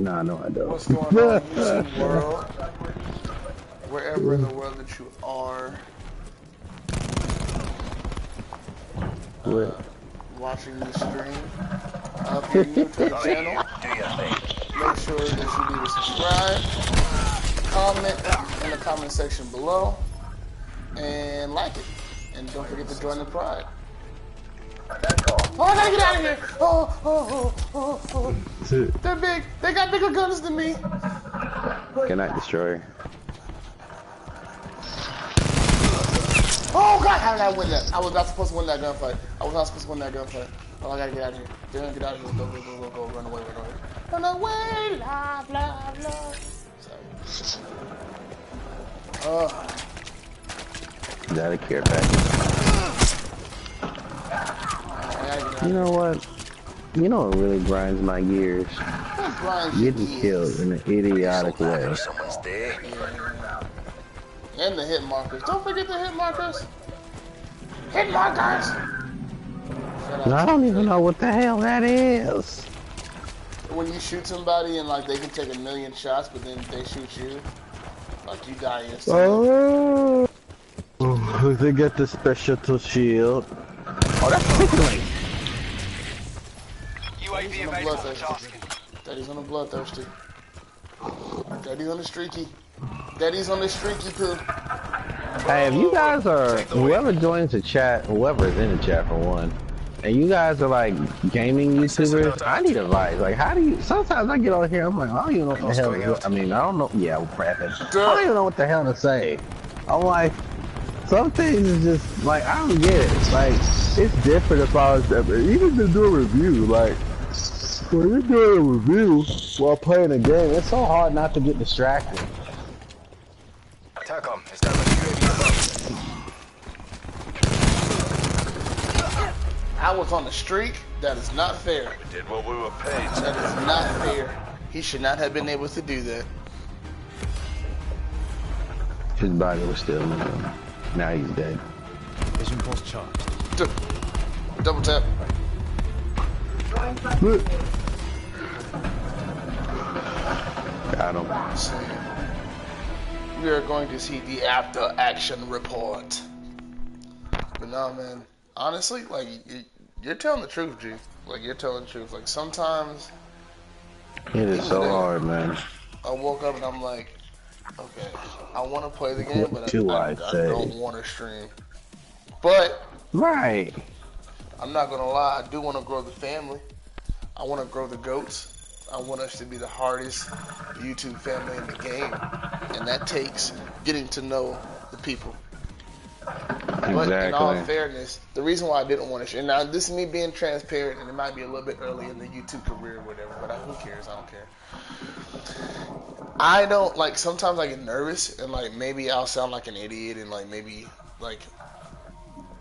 Nah, no, I don't. What's going on, YouTube world? Wherever in the world that you are, What? watching this stream. If you're new to the channel, make sure that you leave a subscribe, comment in the comment section below, and like it. And don't forget to join the Pride. Oh, I gotta get out of here! Oh. They're big. They got bigger guns than me. Good night, Destroyer. Oh God, how did I win that? I was not supposed to win that gunfight. Oh, I gotta get out of here. Get out of here. Go. Run away. Run away, love. Sorry. Is that a care package? You know what? You know what really grinds my gears? Getting killed in an idiotic way. And the hit markers. Don't forget the hit markers. Hit markers! I don't even know what the hell that is. When you shoot somebody and like they can take 1,000,000 shots, but then they shoot you, like you die instantly. Oh, they get the special shield. Oh, that's tickling. Daddy's on the bloodthirsty. Daddy's on the streaky. Daddy's on the streaky poo. Hey, if you guys are, whoever joins the chat, whoever is in the chat for one, and you guys are like gaming YouTubers, I need advice. Like, how do you, sometimes I get on here, I'm like, I don't even know what the hell is, I mean, I don't know, yeah, we're prepping. I don't even know what the hell to say. I'm like, some things is just, like, I don't get it. Like, it's different if I was, even to do a review, like, when you're doing a review while playing a game, it's so hard not to get distracted. TACOM, establish UAV above. I was on the streak. That is not fair. We did what we were paid. That is not fair. He should not have been able to do that. His body was still moving. Now he's dead. Vision pulse charged. Double tap. Got him. We are going to see the after action report. But no, man. Honestly, like, you're telling the truth, G. Like, you're telling the truth. Like, sometimes... It is so hard, man. I woke up and I'm like, okay, I want to play the game, but I don't want to stream. But... Right. I'm not going to lie, I do want to grow the family. I want to grow the goats. I want us to be the hardest YouTube family in the game. And that takes getting to know the people. Exactly. But in all fairness, the reason why I didn't want to share, now this is me being transparent, and it might be a little bit early in the YouTube career or whatever, but who cares? I don't care. I don't, like, sometimes I get nervous, and, like, maybe I'll sound like an idiot, and, like, maybe, like,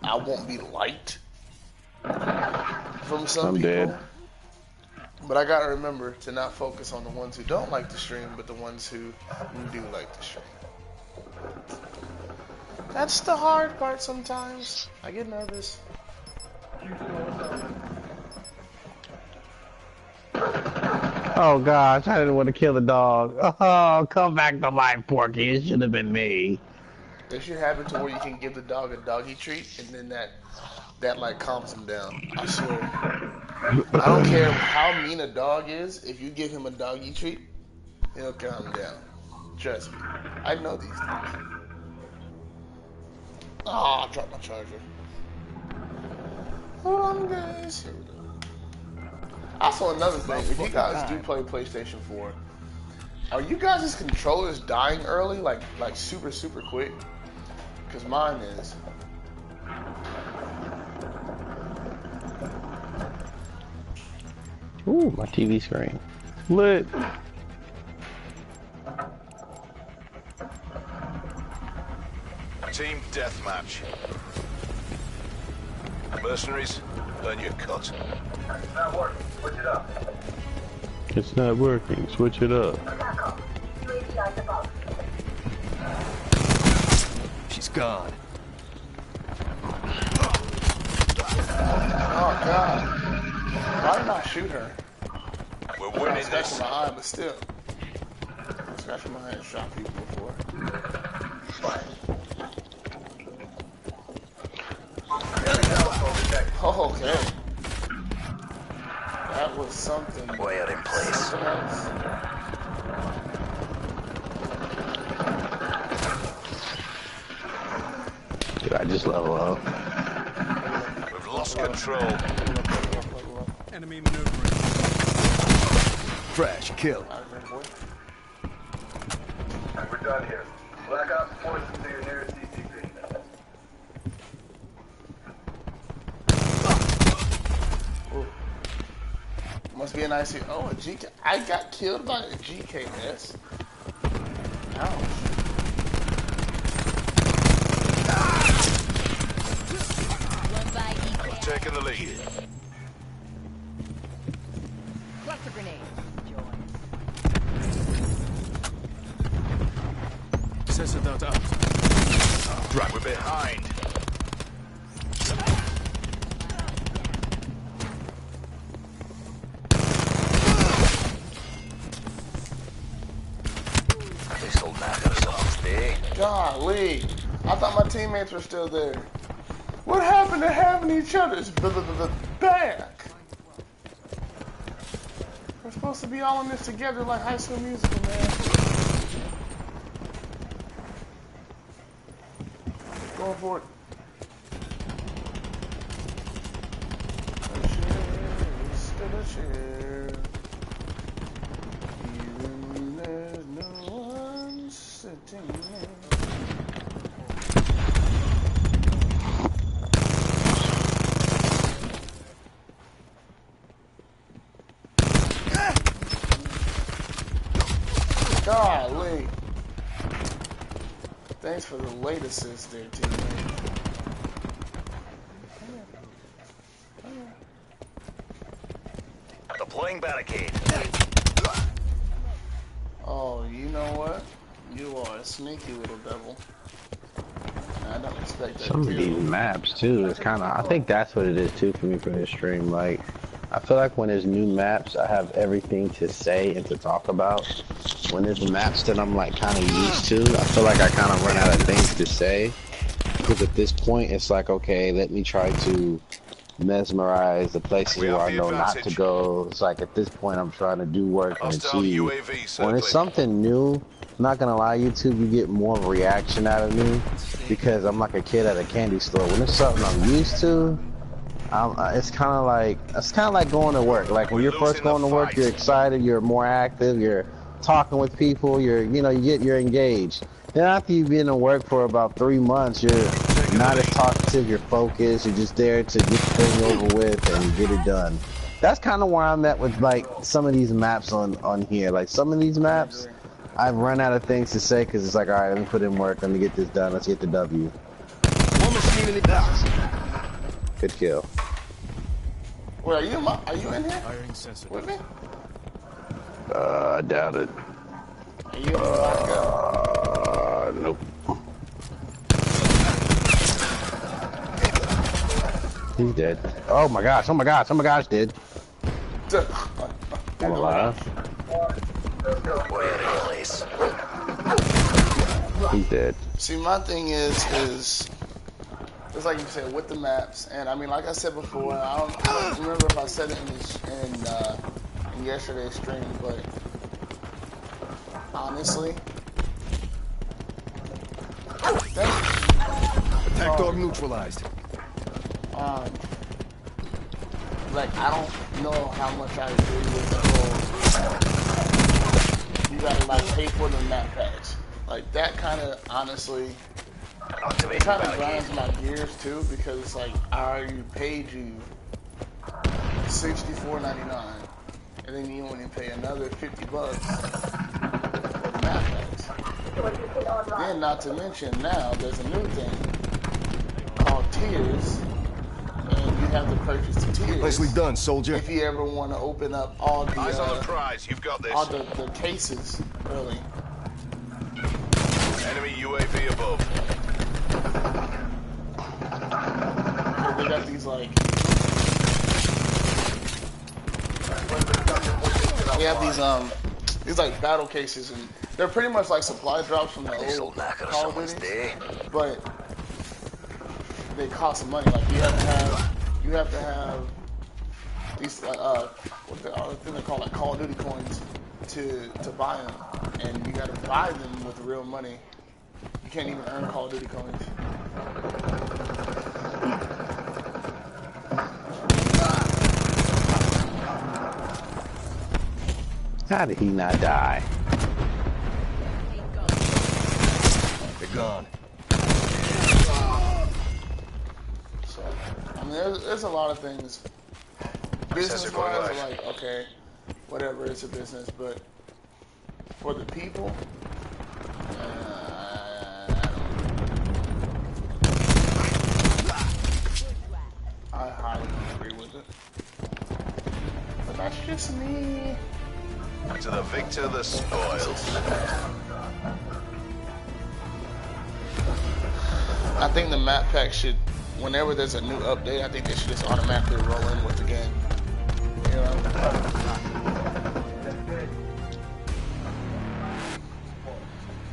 I won't be liked from some people. Dead. But I gotta remember to not focus on the ones who don't like to stream, but the ones who do like to stream. That's the hard part sometimes. I get nervous. Oh gosh, I didn't want to kill the dog. Oh, come back to life, Porky. It should have been me. It should happen to where you can give the dog a doggy treat, and then that like calms him down. I swear. I don't care how mean a dog is. If you give him a doggy treat, he'll calm down. Trust me. I know these things. Oh, I dropped my charger. Hold on, guys. Here we go. Also, another thing. If you guys do play PlayStation 4, are you guys' controllers dying early, like super quick? Because mine is. Ooh, my TV screen. Lit. Team deathmatch. Mercenaries, earn your cut. It's not working. Switch it up. It's not working. Switch it up. She's gone. Oh, God. Why did I shoot her? We're I'm not winning scratching this. my eye, but still. I'm scratching my eye and shot people before. Oh, okay. That was something. Way out in place. Something else. Dude, I just level up. We've lost control. Enemy maneuvering. Crash, kill. We're done here. Black Ops points to your nearest CCP. Must be an IC. Oh, a GK. I got killed by a GKS. Ouch. We've taken the lead. Cluster grenade. Sensor dot out. Right, we're behind. This'll knock us off, eh? Golly. I thought my teammates were still there. What happened to having each other's back? We're supposed to be all in this together like High School Musical, man. Going for it. Even there's no one sitting there. Golly. Thanks for the late assist there, teammate. Deploying barricade. Oh, you know what? You are a sneaky little devil. I don't expect that. Some of these maps too, it's kind of, I think that's what it is too for me for this stream. Like, I feel like when there's new maps, I have everything to say and to talk about. When there's maps that I'm like kind of used to, I feel like I kind of run out of things to say. Because at this point, it's like, okay, let me try to mesmerize the places We where have I the know not to advantage. go. It's like at this point, I'm trying to do work and Hostile achieve. UAV When circling. it's something new, I'm not gonna lie, YouTube, you get more reaction out of me because I'm like a kid at a candy store. When it's something I'm used to, it's kind of like going to work. Like when We're you're first losing the going to work, fight. you're excited, you're more active, you're talking with people, you're engaged. Then after you've been in work for about 3 months, you're not as talkative, you're focused, you're just there to get the thing over with and get it done. That's kind of where I'm at with like some of these maps on here. Like some of these maps, I've run out of things to say because it's like, all right, let me put in work, let me get this done, let's get the W. One machine in the box. Good kill. Wait, are you in here Firing sensor. with me? I doubt it. Are you in the lockup? Nope. He's dead. Oh my gosh, dead. I'm alive. Way out in place. He's dead. See, my thing is it's like you said with the maps, and I mean, like I said before, I don't remember if I said it in yesterday's stream, but honestly, Attack dog neutralized. like I don't know how much I agree with the whole you gotta like pay for the map packs. Like that kind of honestly. It Activate kind of barricade. grinds my gears too because it's like I already paid you $64.99 and then you only pay another $50 for the map packs. Then not to mention now there's a new thing called tiers and you have to purchase the tiers Nicely done, soldier. if you ever want to open up all the Eyes on the prize. You've got this. all the cases really. Enemy UAV above. They got these like They have these like battle cases, and they're pretty much like supply drops from the They old sold knacker Call of someone's Duty, day. but they cost some money. Like you have to have these what the other thing they call like Call of Duty coins to buy them, and you got to buy them with real money. You can't even earn Call of Duty coins. How did he not die? They're gone. So, I mean, there's a lot of things. Business-wise, like, okay, whatever, it's a business, but for the people, I highly agree with it. But that's just me. To the victor, the spoils. I think the map pack should, whenever there's a new update, I think they should just automatically roll in with the game. You know?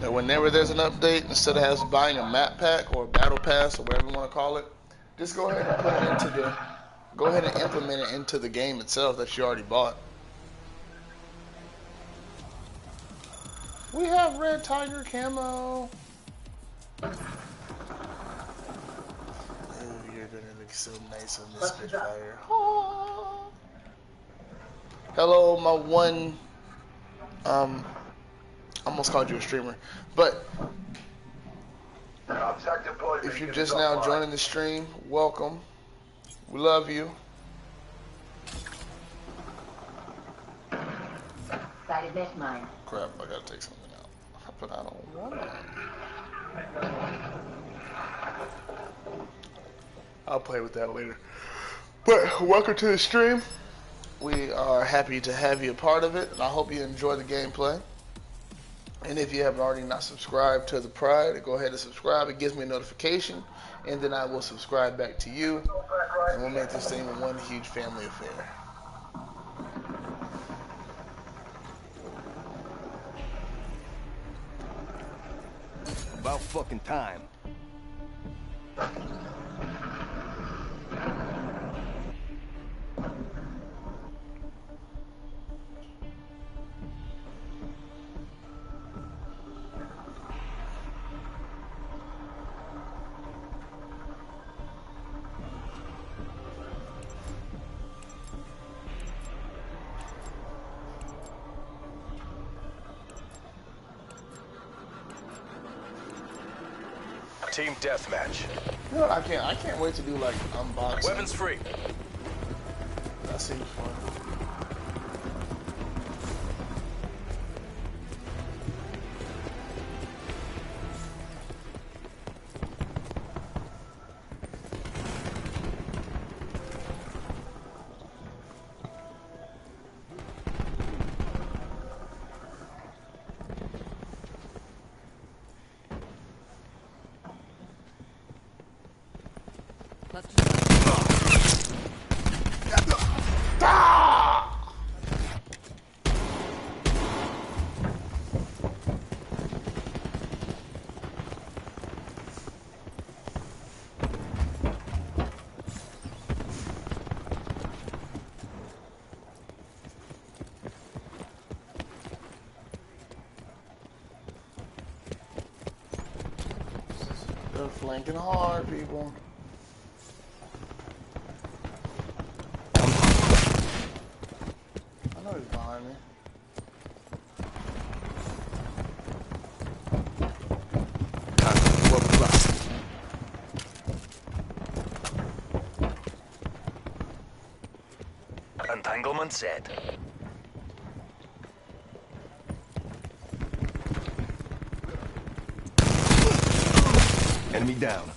That whenever there's an update, instead of us buying a map pack or a battle pass or whatever you want to call it, just go ahead and put it into go ahead and implement it into the game itself that you already bought. We have Red Tiger camo. Oh, you're gonna look so nice on this Spitfire. Oh. Hello, my one. I almost called you a streamer, but if you're just now joining the stream, welcome. We love you. Sighted mesh mine. Crap, I gotta take something out. But I don't want it. I'll play with that later. But welcome to the stream. We are happy to have you a part of it, and I hope you enjoy the gameplay. And if you haven't already not subscribed to the Pride, go ahead and subscribe. It gives me a notification, and then I will subscribe back to you, and we'll make this thing one huge family affair. About fucking time. Team deathmatch. You know what, I can't wait to do like unboxing. Weapons free. That seems fun. They're flanking hard, people. I know he's behind me. Entanglement set. Enemy down.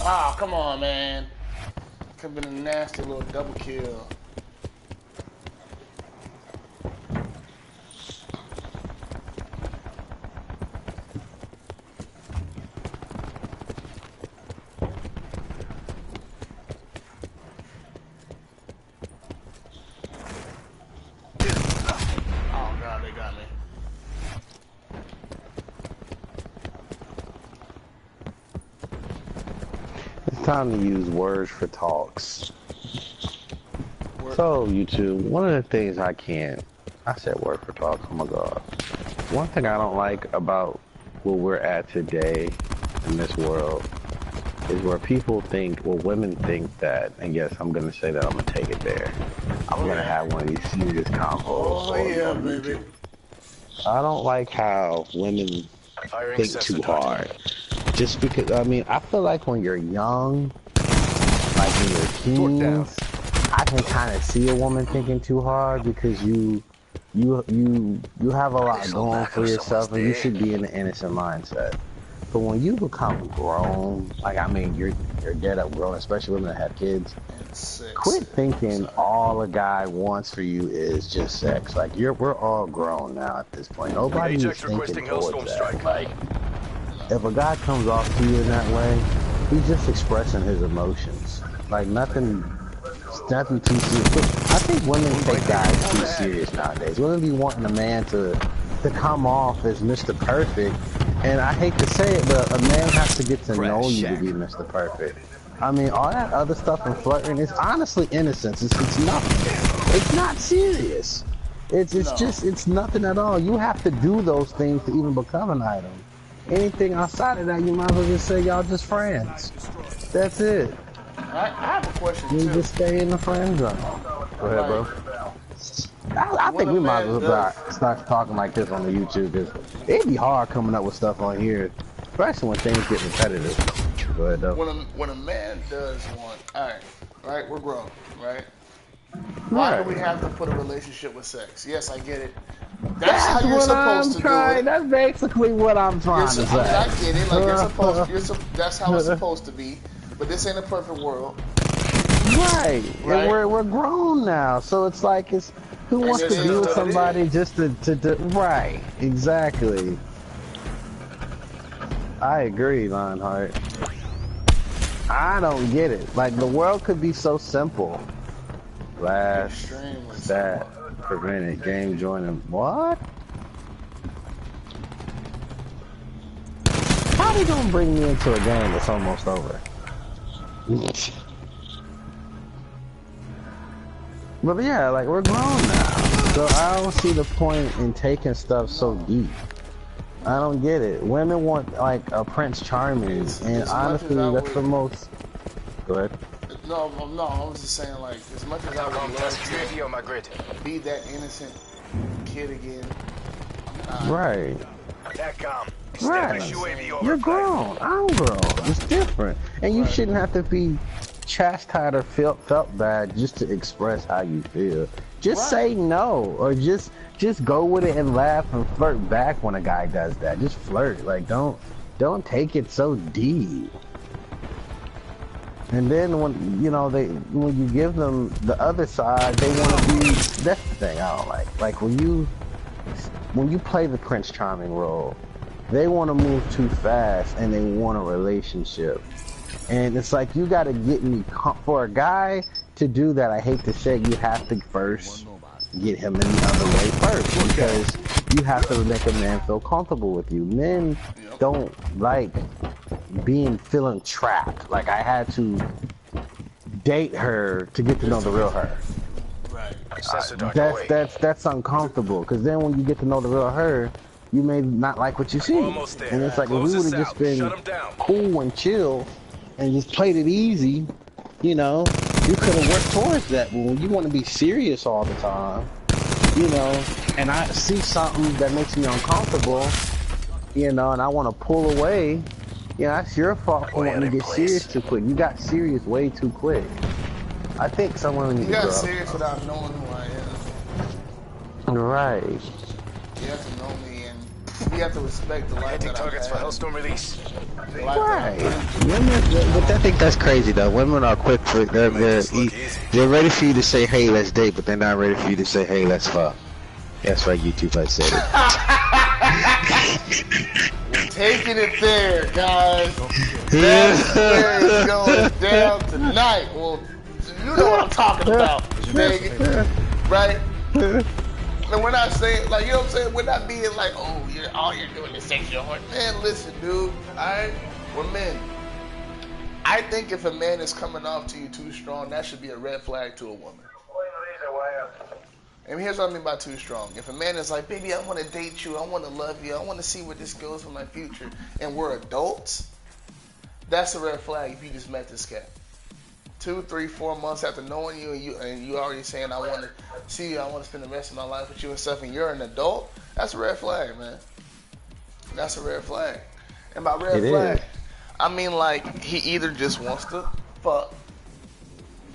Ah, come on, man. Could have been a nasty little double kill. Oh god, they got me. It's time to use words for talks. So, YouTube, one of the things I said word for talks, oh my god. One thing I don't like about where we're at today in this world is where people think, well, women think that, and yes, I'm going to say that, I'm going to take it there. I'm going to have one of these serious combos. Oh yeah, baby. I don't like how women think too hard. Just because, I mean, I feel like when you're young, like when you're teens, I can kind of see a woman thinking too hard because you have a lot going for yourself and you should be in an innocent mindset. But when you become grown, like I mean, you're dead up grown, especially women that have kids. Quit thinking all a guy wants for you is just sex. Like we're all grown now at this point. Nobody is thinking towards that. Like if a guy comes off to you in that way, he's just expressing his emotions. Like nothing too serious. I think women take guys too serious nowadays. Women be wanting a man to come off as Mr. Perfect, and I hate to say it, but a man has to get to know you to be Mr. Perfect. I mean, all that other stuff and flirting is honestly innocence. It's nothing. It's not serious. It's nothing at all. You have to do those things to even become an item. Anything outside of that, you might as well just say y'all just friends. That's it. I have a question too. You just stay in the friend zone. Go ahead, bro. I think we might as well start talking like this on the YouTube, because it'd be hard coming up with stuff on here, especially when things get repetitive. Go ahead, though. When a man does want, right, we're grown, right? Why do we have to put a relationship with sex? Yes, I get it. That's how you're supposed to do it. That's basically what I'm trying to say. I get it. Like that's how it's supposed to be. But this ain't a perfect world. Right. And we're grown now, so it's like who wants to be with somebody just to right. Exactly. I agree, Lionheart. I don't get it. Like the world could be so simple. Last stat per minute, game joining. What? How they gonna bring me into a game that's almost over? But yeah, like we're grown now, so I don't see the point in taking stuff so deep. I don't get it. Women want like a Prince Charming, and honestly, that's the most. Go ahead. No, I was just saying, like, as much as I would love to be that innocent kid again. Right. Right. You're grown. I'm grown. It's different, and you shouldn't have to be chastised or felt bad just to express how you feel. Just say no, or just go with it and laugh and flirt back when a guy does that. Just flirt. Like don't take it so deep. And then when you give them the other side, they want to be. That's the thing I don't like. Like when you play the Prince Charming role, they want to move too fast and they want a relationship. And it's like you got to get me for a guy to do that. I hate to say, you have to first get him in the other way first, because you have to make a man feel comfortable with you. Men don't like feeling trapped. Like I had to date her to get to know the real her. Right. That's uncomfortable, because then when you get to know the real her, you may not like what you see. And it's like if we would have just been cool and chill and just played it easy, you could have worked towards that. But when you want to be serious all the time, and I see something that makes me uncomfortable, and I want to pull away, that's your fault for wanting to get serious too quick. You got serious way too quick. I think someone needs to grow up. You got serious without knowing who I am. Right. You have to know me, and We have to respect the life Hitting that I've targets for had. Hellstorm release. The life that Right. I've Women, but I think that's crazy though. Women are quick for they're ready for you to say, hey, let's date, but they're not ready for you to say, hey, let's fuck. That's right, YouTube. I said it. We're taking it there, guys. That's where it's going down tonight. Well, you know what I'm talking about, Vegas, right? And we're not saying, like, you know what I'm saying? We're not being like, oh, all you're doing is sexual hurt. Man, listen, dude. Alright? We're men. I think if a man is coming off to you too strong, that should be a red flag to a woman. And here's what I mean by too strong. If a man is like, baby, I want to date you, I want to love you, I want to see where this goes for my future, and we're adults, that's a red flag if you just met this cat. 2, 3, 4 months after knowing you and you already saying, I want to see you, I want to spend the rest of my life with you and stuff, and you're an adult, that's a red flag, man. That's a red flag. And by red flag, I mean like he either just wants to fuck.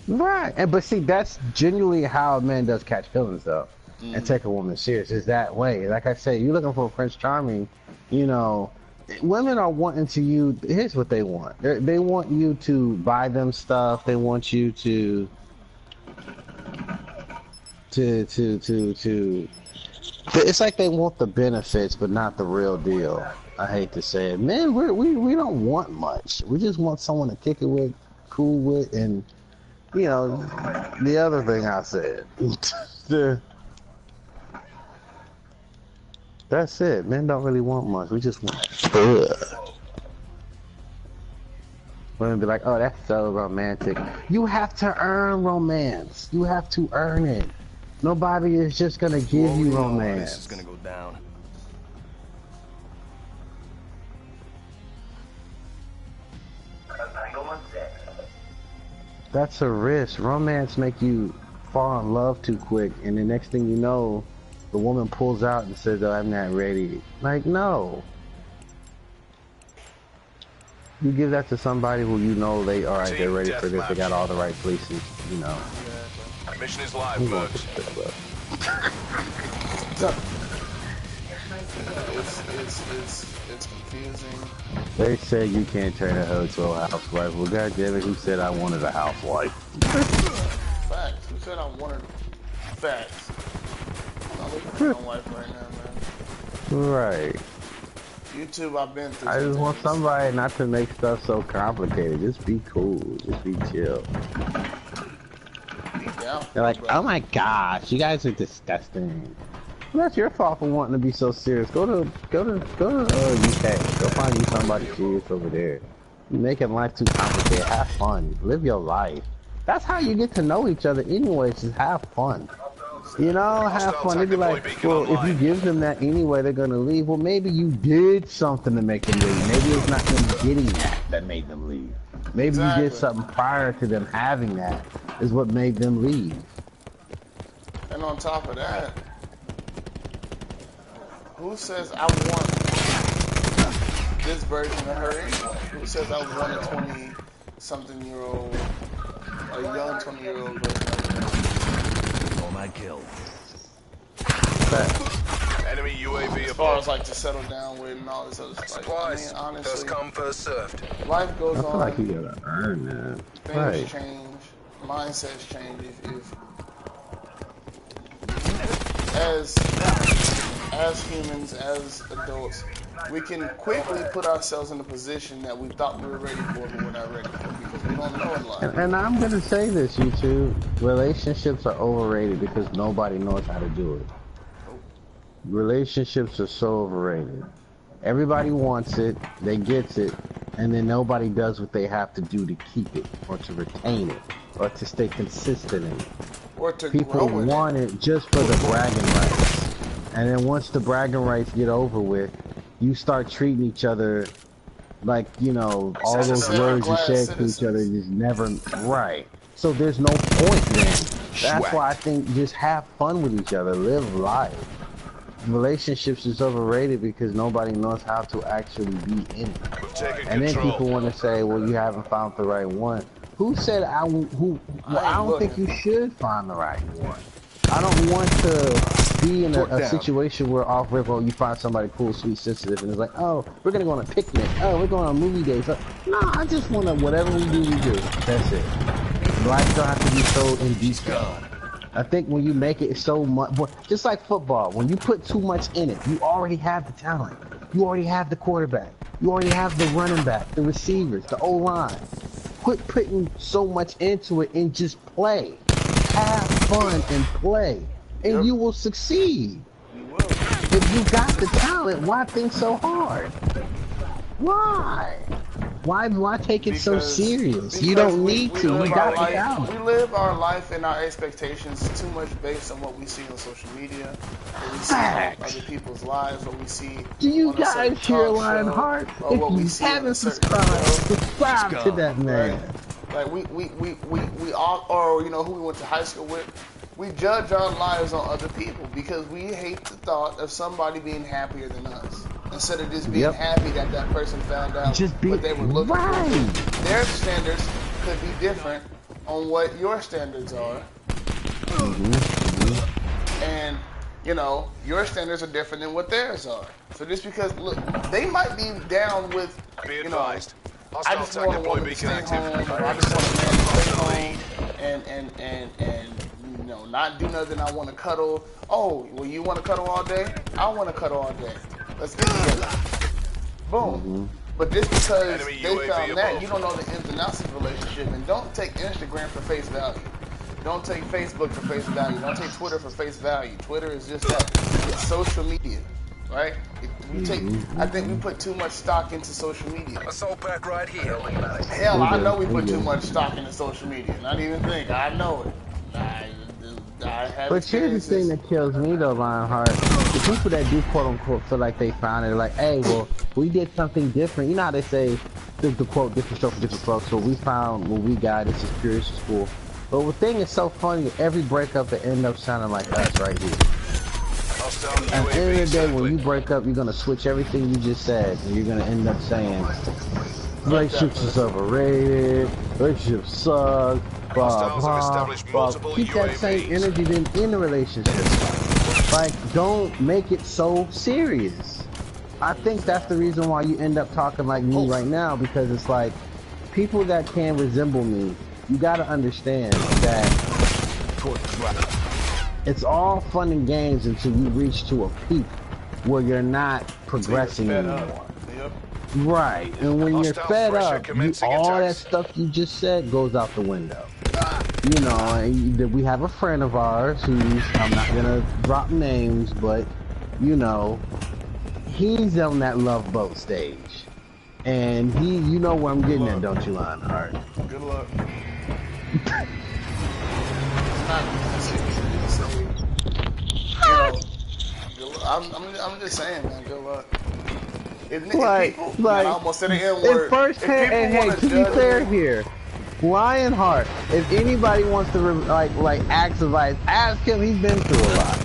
Right, and but see, that's genuinely how a man does catch feelings, though, and take a woman serious. Is that way? Like I say, you're looking for a Prince Charming. You know, women are wanting to you. Here's what they want. They want you to buy them stuff. They want you to. It's like they want the benefits, but not the real deal. I hate to say it, man. We don't want much. We just want someone to kick it with, cool with, and. You know, the other thing I said. That's it. Men don't really want much. We just want women be like, oh, that's so romantic. You have to earn romance. You have to earn it. Nobody is just gonna give you romance. This is gonna go down. That's a risk. Romance make you fall in love too quick, and the next thing you know, the woman pulls out and says, oh, I'm not ready. Like, no. You give that to somebody who you know they, all right, they're ready for this, they got all the right places, you know. Mission is live, folks. It's confusing. They say you can't turn a hoe to a housewife. Well, goddammit, who said I wanted a housewife? Facts. Who said I wanted facts? I'm looking for my wife right now, man. Right. YouTube, I've been through. I just want somebody not to make stuff so complicated. Just be cool. Just be chill. They're like, oh my gosh, you guys are disgusting. Well, that's your fault for wanting to be so serious. Go to UK. Go find you somebody serious over there. You're making life too complicated. Have fun. Live your life. That's how you get to know each other anyway. Just have fun. You know, have fun. They'd be like, well, if you give them that anyway, they're gonna leave. Well, maybe you did something to make them leave. Maybe it's not them getting that made them leave. Maybe you did something prior to them having that is what made them leave. And on top of that, who says I want this version of her anyway? Who says I want a 20-something-year-old, a young 20-year-old version? All my kill. Enemy UAV as far as like to settle down with and all this other stuff. Supplies. I mean, honestly, First come, first served. life goes on. I feel like you gotta earn that. Things Right. change. Mindsets change. As humans, as adults, we can quickly put ourselves in a position that we thought we were ready for, but we're not ready for because we don't know in life. And I'm gonna say this, YouTube. Relationships are overrated because nobody knows how to do it. Relationships are so overrated. Everybody wants it, they gets it, and then nobody does what they have to do to keep it, or to retain it, or to stay consistent in it. Or to People grow with want it just for the bragging rights. And then once the bragging rights get over with, you start treating each other like, you know, all those words you said to each other just never right. So there's no point then. That's why I think just have fun with each other, live life. Relationships is overrated because nobody knows how to actually be in it. And then people want to say, well, you haven't found the right one. Who said I don't think you should find the right one. I don't want to be in Torque a down. situation where off rip, you find somebody cool, sweet, sensitive, and it's like, oh, we're gonna go on a picnic. Oh, we're going on movie days. No, I just want to, whatever we do, we do. That's it. Life don't have to be so in detail. I think when you make it so much, just like football, when you put too much in it, you already have the talent. You already have the quarterback. You already have the running back, the receivers, the O-line. Quit putting so much into it and just play. Have fun and play, and you will succeed. You will. If you got the talent, why think so hard? Why? Why take it so serious? You don't need to. We You got the life, talent. we live our life and our expectations too much based on what we see on social media, what we see on other people's lives, what we see. Do you on a certain guys hear talk Lionheart? show, or what we If see you on a haven't certain subscribed, show. subscribe to that man. Like we all, or you know, who we went to high school with, we judge our lives on other people because we hate the thought of somebody being happier than us. Instead of just being happy that that person found out what they were looking for. Their standards could be different on what your standards are. And, you know, your standards are different than what theirs are. So just because, look, they might be down with, you know, I just want a woman to stay home, or I just want a man to stay home and you know, not do nothing. I want to cuddle. Oh, well, you want to cuddle all day? I want to cuddle all day. Let's get together. Boom. But just because Enemy they UAV found that, above. you don't know the ins and outs of the relationship. And don't take Instagram for face value. Don't take Facebook for face value. Don't take Twitter for face value. Twitter is just that. It's social media, right? I think we put too much stock into social media. Assault pack right here. Hell, I know we put too much stock into social media. Not even think. I know it. I have But here's the thing that kills me though, Lionheart. The people that do quote unquote feel like they found it, like, hey, well, we did something different. You know how they say the quote different stroke for different folks. So we found what we got. This is pure school. But the thing is so funny. Every breakup that end up sounding like us right here. At the end of the day, when you break up, you're gonna switch everything you just said, and you're gonna end up saying relationships is overrated. Relationships suck. Blah, blah, blah. Keep that same energy then in the relationship. Like, don't make it so serious. I think that's the reason why you end up talking like me right now, because it's like, people that can resemble me, you gotta understand that it's all fun and games until you reach to a peak where you're not progressing anymore. Right, and when you're fed up, all that stuff you just said goes out the window. You know, and we have a friend of ours who's, I'm not gonna drop names, but, you know, he's on that love boat stage. And you know where I'm getting at, don't you, Lionheart? Good luck. I'm just saying, man, good luck. Like, I almost said the N-word. In first hand, and hey, to be clear here, Lionheart, if anybody wants to ask advice, ask him. He's been through a lot.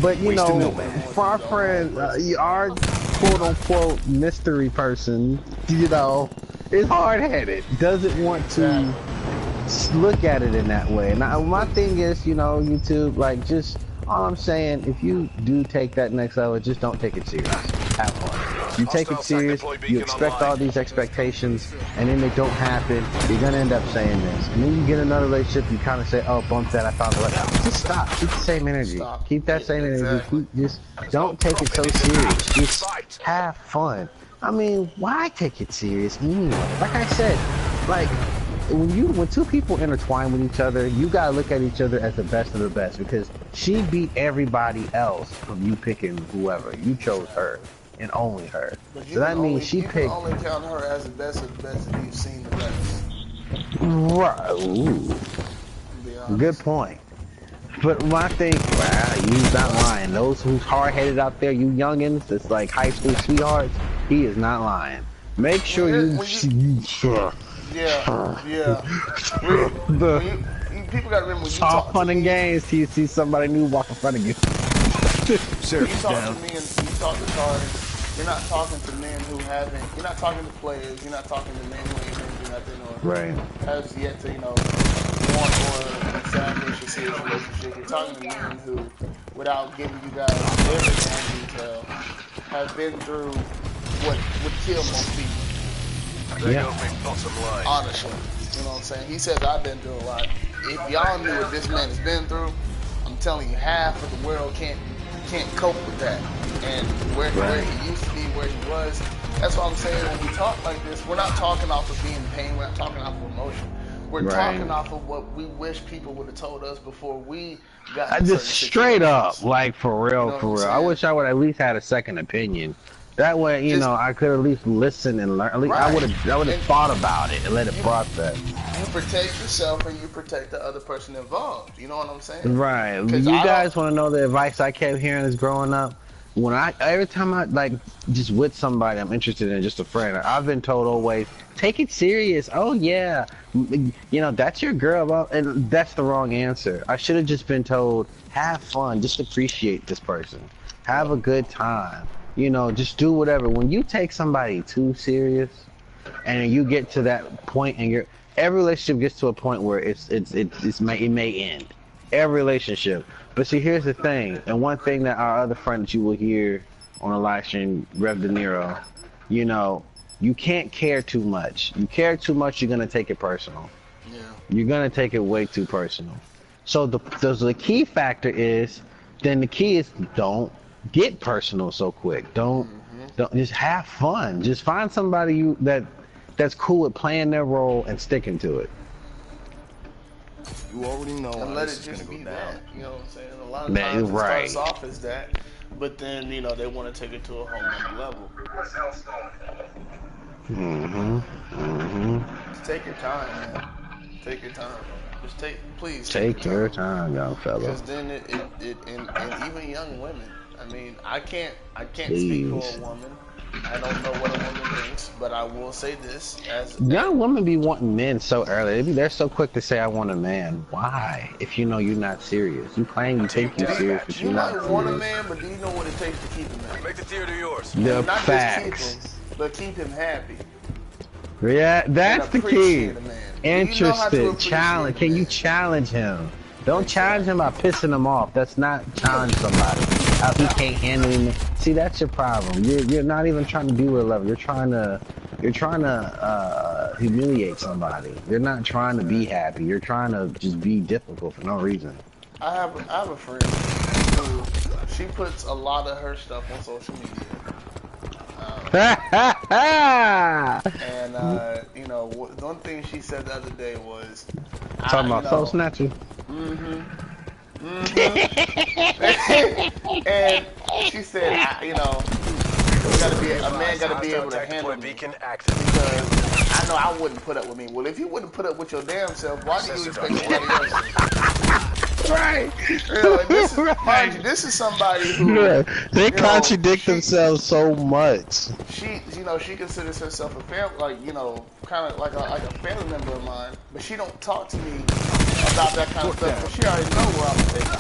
But you know, for our friend, our quote unquote mystery person, you know, is hard headed. Doesn't want to look at it in that way. Now, my thing is, you know, YouTube, like, just all I'm saying, if you do take that next level, just don't take it serious. Have fun. You take it serious, you expect all these expectations, and then they don't happen, you're gonna end up saying this. And then you get another relationship, you kind of say, oh, bump that, I found the right. Just stop, keep the same energy. Keep that same energy, just don't take it so serious. Just have fun. I mean, why take it serious anyway? Like I said, like, when two people intertwine with each other, you gotta look at each other as the best of the best, because she beat everybody else from you picking whoever. You chose her, and only her. So that means she picked. You can only count her as the best of the best if you've seen the best. Right. Ooh. Good point. But my thing, he's not lying. Those who's hard-headed out there, you youngins, that's like high school sweethearts, he is not lying. Make sure people gotta remember when you all talk fun to and me, games till you see somebody new walk in front of you. When you talk to me and you talk to Carter, you're not talking to men who haven't, you're not talking to players, you're not talking to men who ain't been through nothing or has yet to, you know, want or establish a serious relationship. You're talking to men who, without giving you guys every detail, have been through what would kill most people. There goes my bottom line. Honestly, you know what I'm saying? He says I've been through a lot. If y'all knew what this man has been through, I'm telling you, half of the world can't cope with that. And where he used to be, where he was. That's what I'm saying. When we talk like this, we're not talking off of being in pain. We're not talking off of emotion. We're talking off of what we wish people would have told us before we got. Just straight up, like for real, You know for what I'm real. I saying? wish I would at least had a second opinion. That way, you know, I could at least listen and learn. At least I would have thought about it and let it process. You protect yourself and you protect the other person involved. You know what I'm saying? Right. 'Cause You I guys want to know the advice I kept hearing as growing up? When every time I like just with somebody I'm interested in, just a friend, I've been told always, take it serious. Oh yeah, you know that's your girl, well, and that's the wrong answer. I should have just been told, have fun, just appreciate this person, have a good time. You know, just do whatever. When you take somebody too serious, and you get to that point, and every relationship gets to a point where it may end. Every relationship. But see, here's the thing, and one thing that our other friend that you will hear on a live stream, Rev De Niro, you know, you can't care too much. You care too much, you're gonna take it personal. Yeah. You're gonna take it way too personal. So the key factor is, then the key is don't get personal so quick. Don't just have fun. Just find somebody that's cool at playing their role and sticking to it. You already know And how let this it is just gonna be go down. that. You know what I'm saying? A lot of Man, times right. it starts off as that, but then, you know, they want to take it to a whole nother level. What's else going? Just take your time, man. Take your time. Just please Take your time, young fella. Because then and even young women. I mean, I can't speak for Please. a woman. I don't know what a woman thinks, but I will say this as Young women be wanting men so early. They're so quick to say, I want a man. Why? If you know you're not serious. You claim you take you serious, but you you're not might want a serious. man, but do you know what it takes to keep a man? Make the theater yours. The Not facts. just keep him, but keep him happy. Yeah, that's And the key. appreciate a man. Do you know how to Interested, appreciate challenge. a Can you man? challenge him? Don't challenge him by pissing him off. That's not challenge somebody. How he can't handle him. See, that's your problem. You're not even trying to be with love. You're trying to humiliate somebody. You're not trying to be happy. You're trying to just be difficult for no reason. I have a friend who she puts a lot of her stuff on social media. And you know, one thing she said the other day was Talking about soul snatching. And she said, you know, a man gotta be able to handle me Beacon active. because I know I wouldn't put up with me. Well, if you wouldn't put up with your damn self, why do you expect somebody else to? Right. You know, and this is, mind you, this is somebody who They contradict themselves so much. she, you know, she considers herself a family, like, you know, kind of like a family member of mine, but she don't talk to me about that kind of stuff because she already know where I'm taking.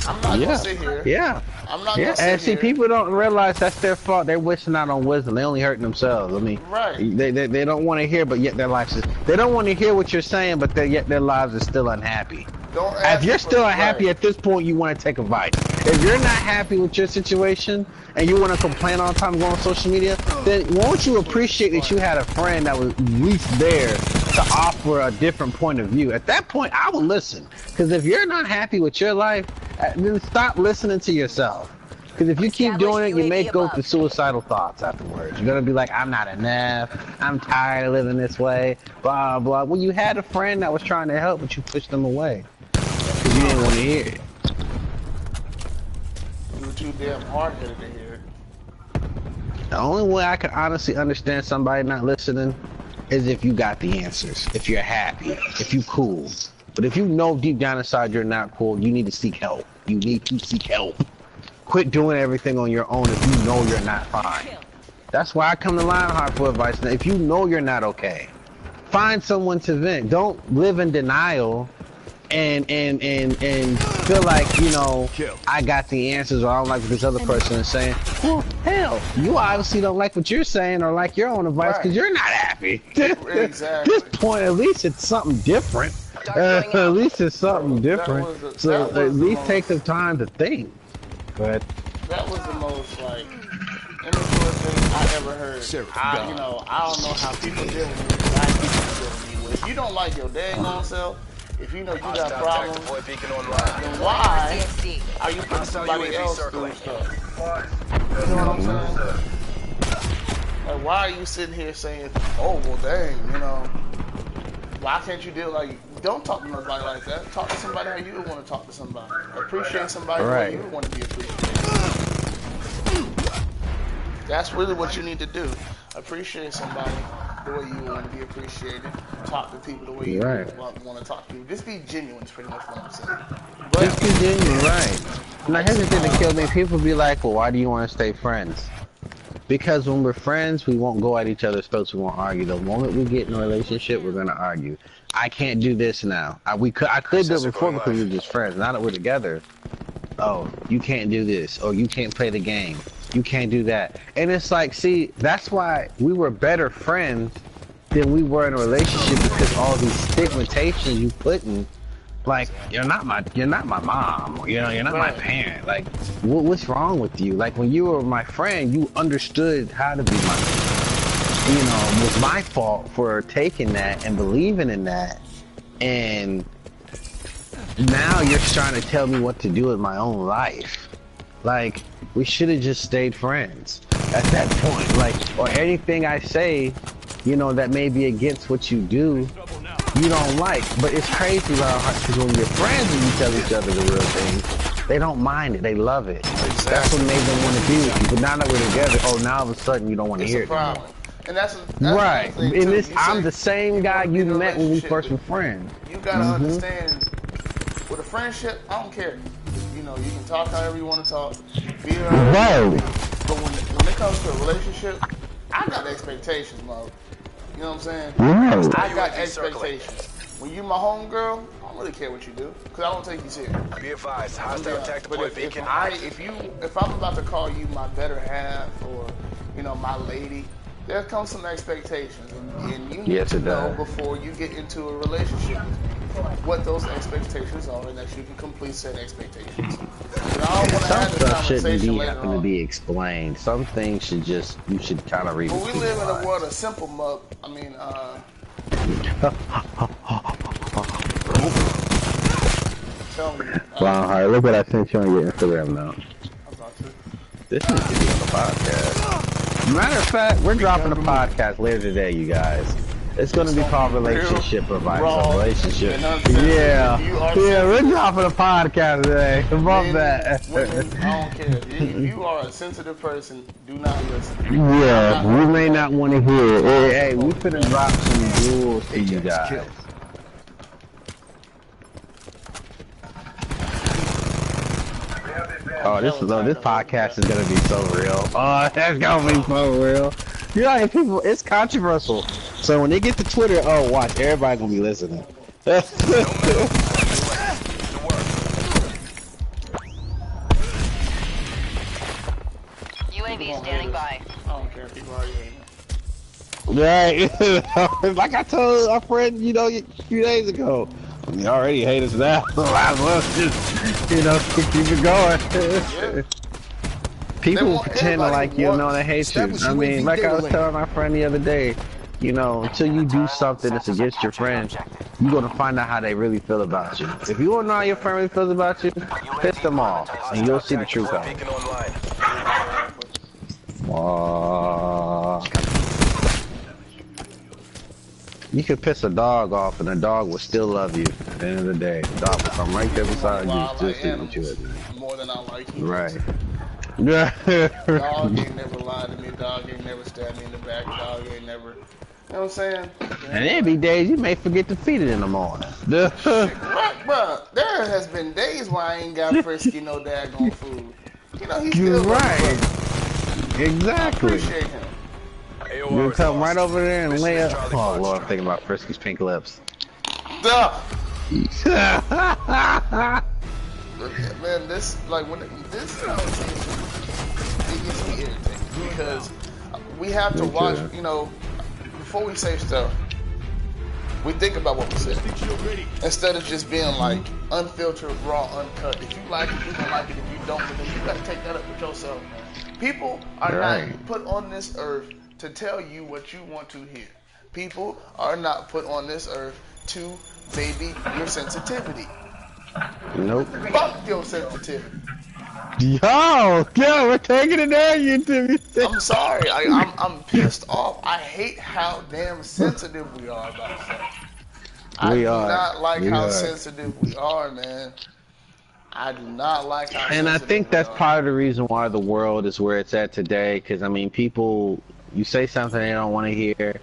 I'm not gonna sit here. Yeah. I'm not Yeah, gonna sit and see, here. people don't realize that's their fault. They're wishing out on wisdom. They only hurting themselves. I mean, Right. they don't want to hear, but yet their lives is. They don't want to hear what you're saying, but yet their lives are still unhappy. Don't ask If you're me for- still unhappy right. at this point, you want to take advice. If you're not happy with your situation and you want to complain all the time, go on social media, then won't you appreciate that you had a friend that was at least there to offer a different point of view? At that point, I would listen. Because if you're not happy with your life, then stop listening to yourself. Because if you keep doing it, you may go through suicidal thoughts afterwards. You're going to be like, I'm not enough. I'm tired of living this way. Blah, blah. Well, you had a friend that was trying to help, but you pushed them away. Because you didn't want to hear it. You were too damn hard-headed to hear it. The only way I can honestly understand somebody not listening is if you got the answers. If you're happy. If you cool. But if you know deep down inside you're not cool, you need to seek help. You need to seek help. Quit doing everything on your own if you know you're not fine. That's why I come to Lionheart for advice. Now, if you know you're not okay, find someone to vent. Don't live in denial and feel like, you know, I got the answers or I don't like what this other person is saying. Well, hell, you obviously don't like what you're saying or like your own advice because you're not happy. Exactly. At this point, at least it's something different. At least it's something different. was the- So that was at the least most- take the time to think. But That was the most like immature thing I ever heard. I don't know how people deal with me. Black people deal with me. If you don't like your daggone self, if you know you got Hostile problems, tactical beacon online. then why CSD. are you putting Hostile somebody UAV else circling. through stuff? You know what I'm saying? Like, why are you sitting here saying, "Oh, well, dang, you know, why can't you deal like?" Don't talk to nobody like that. Talk to somebody how you would want to talk to somebody. Appreciate somebody the way Right. you would want to be appreciated. That's really what you need to do. Appreciate somebody the way you want to be appreciated. Talk to people the way you Right. want to talk to people. Just be genuine is pretty much what I'm saying. just be But genuine, right? Now here's the thing that kills me. People be like, well, why do you want to stay friends? Because when we're friends, we won't go at each other's throats. We won't argue. The moment we get in a relationship, we're gonna argue. I can't do this now. I could do it before because we were just friends. Now that we're together, oh, you can't do this, or you can't play the game. You can't do that. And it's like, see, that's why we were better friends than we were in a relationship, because all these stigmatations you put in. Like, you're not my mom, you know, you're not my parent. Like, what's wrong with you? Like, when you were my friend, you understood how to be my friend. You know, it was my fault for taking that and believing in that. And now you're trying to tell me what to do with my own life. Like, we should have just stayed friends at that point. Like, or anything I say, you know, that may be against what you do, you don't like. But it's crazy because when you're friends and you tell each other the real thing, they don't mind it. They love it. That's what made them want to be with you. But now that we're together, oh, now all of a sudden you don't want to it's hear a it anymore. problem. And that's Right. another thing, And too. this, You I'm say the same guy you you wanna be in a met when we relationship first were with- friends. You gotta understand, with a friendship, I don't care. You know, you can talk however you want to talk. Be around. Right. But when it comes to a relationship, I got expectations, Mo. You know what I'm saying? Right. I got UAV circling. expectations. When you my homegirl, I don't really care what you do, because I don't take you serious. Be advised, hostile tactical But beacon. if I'm about to call you my better half, or you know, my lady, there comes some expectations, and you need Yes, to it know does. before you get into a relationship with me what those expectations are, and that you can complete said expectations. And I don't want to Some have this stuff shouldn't conversation be later having to on. be explained. Some things should just, you should kind of read But between we live the in a lines. world of simple mug. I mean, tell me. Wow, alright, look what I sent you on your Instagram now. I'm about to. This needs to be on the podcast. Matter of fact, we're dropping a podcast later today, you guys. It's gonna be called Relationship Advice. raw, Relationship. and uncensored. Yeah. You are Yeah, we're sensitive. dropping a podcast today. Above Men, that. women, I don't care. If you are a sensitive person, do not listen. Yeah, we may not want to hear it. Hey, we finna drop some rules to you guys. Oh, this podcast is gonna be so real. Oh, that's gonna be so real. You know, and people, it's controversial. So when they get to Twitter, oh, watch, everybody gonna be listening. UAV standing by. I don't care if people are here. Right. Like I told our friend, you know, a few days ago. You already hate us now. Might as well just, you know, keep it going. People want pretend to everybody like you know they hate you. Establish I mean, UAV like I was data telling my friend the other day, you know, until you do something that's against your friend, you're gonna find out how they really feel about you. If you wanna know how your friend really feels about you, piss them off, and you'll see the truth of it. Beacon online. You could piss a dog off and the dog will still love you at the end of the day. The dog will come right there beside Well, I you, like just see what you animals at. more than I like humans. Right. Yeah. Dog ain't never lied to me. Dog ain't never stabbed me in the back. Dog ain't never. You know what I'm saying? And there be days you may forget to feed it in the morning. Right, bro. There has been days where I ain't got Frisky no daggone food. You know, he's You're still right. I Exactly. appreciate him. You come right over there and lay up. Oh Lord, I'm thinking about Frisky's pink lips. Duh. Man, this like when this conversation, it gets me irritated because we have to Me watch. too. You know, before we say stuff, we think about what we say. Instead of just being like unfiltered, raw, uncut. If you like it, you're gonna like it. If you don't, then you gotta take that up with yourself. People are not put on this earth to tell you what you want to hear. People are not put on this earth to baby your sensitivity. Nope. Fuck your sensitivity. Yo, we're taking it down, you Timmy. I'm sorry. I'm pissed off. I hate how damn sensitive we are about stuff. I do not like how sensitive we are, man. I do not like how sensitive we are. And I think that's part of the reason why the world is where it's at today. Because, I mean, people, you say something they don't want to hear.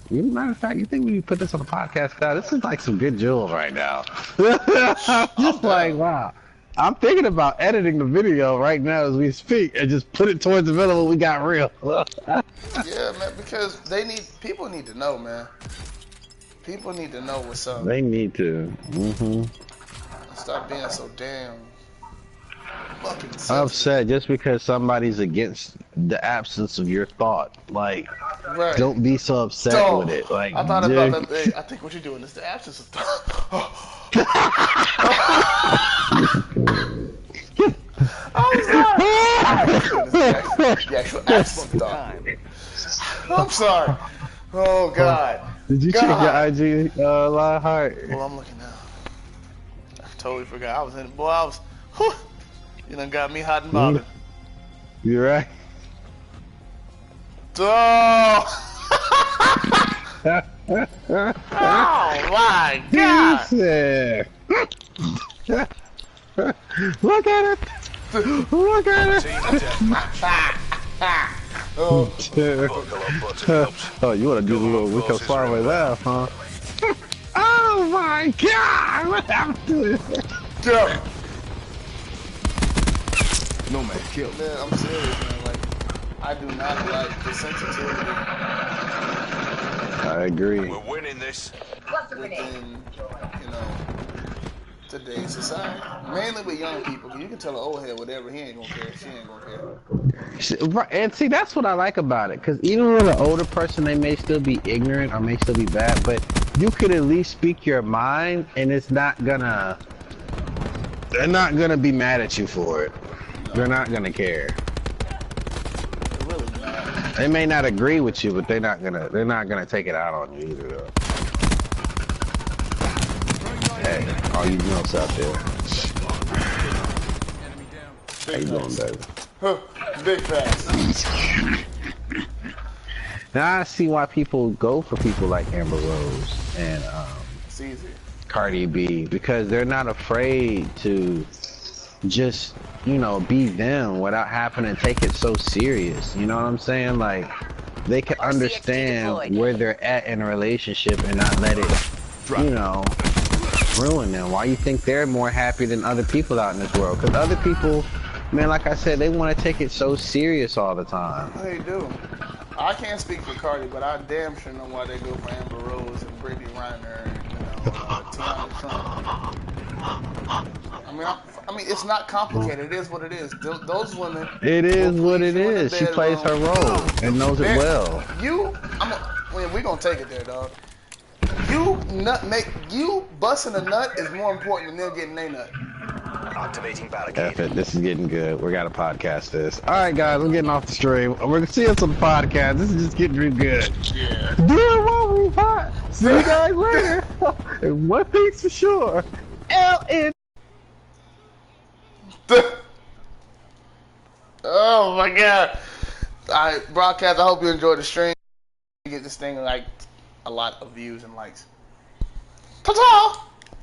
Matter of fact, you think we put this on the podcast now? This is like some good jewels right now. Just like, wow. I'm thinking about editing the video right now as we speak and just put it towards the middle when we got real. Yeah, man, because people need to know, man. People need to know what's up. They need to. Stop being so damn fucking sensitive. Upset just because somebody's against the absence of your thought. Like, don't be so upset with it. Like, I thought about that. I think what you're doing is the absence of thought. I'm sorry. The actual absence of thought. I'm sorry. Oh God. Did you check your IG, Lionheart? Well, I'm looking now. I totally forgot. I was in. Boy, I was. Whew, you done got me hot and bothered. You right? Oh. Oh my God! Look at it! Look at it! Oh, you wanna do the little Rico Suave laugh, huh? Oh my God! What happened to it? Kill! No man, kill. Man, I'm serious, man. Like, I do not like the sensitivity. I agree. We're winning this. Within, today's society. Mainly with young people. You can tell an old head whatever, he ain't gonna care. She ain't gonna care. And see, that's what I like about it. Because even with an older person, they may still be ignorant or may still be bad, but you could at least speak your mind, and it's not gonna... They're not gonna be mad at you for it. They're not gonna care. They may not agree with you, but they're not gonna take it out on you either though. Hey, all you know out there. How you doing, baby? Big facts. Now I see why people go for people like Amber Rose and Cardi B, because they're not afraid to just, be them without having to take it so serious. You know what I'm saying? Like, they can understand where they're at in a relationship and not let it, ruin them. Why you think they're more happy than other people out in this world? Because other people, man, like I said, they want to take it so serious all the time. They do. I can't speak for Cardi, but I damn sure know why they go for Amber Rose and Brittany Reiner and, Tiana Trump. I mean, it's not complicated. It is what it is. Those women. It is what it is. She plays her role and knows it well. We're gonna take it there, dog. You busting a nut is more important than them getting their nut. Activating barricade. F it, this is getting good. We gotta podcast this. Alright guys, I'm getting off the stream. We're gonna see us on the podcast. This is just getting real good. Yeah. Do it while we hot. See you guys later. And one thing's for sure. LN. Oh my God. Alright, broadcast, I hope you enjoyed the stream. You get this thing like a lot of views and likes. Ta-ta!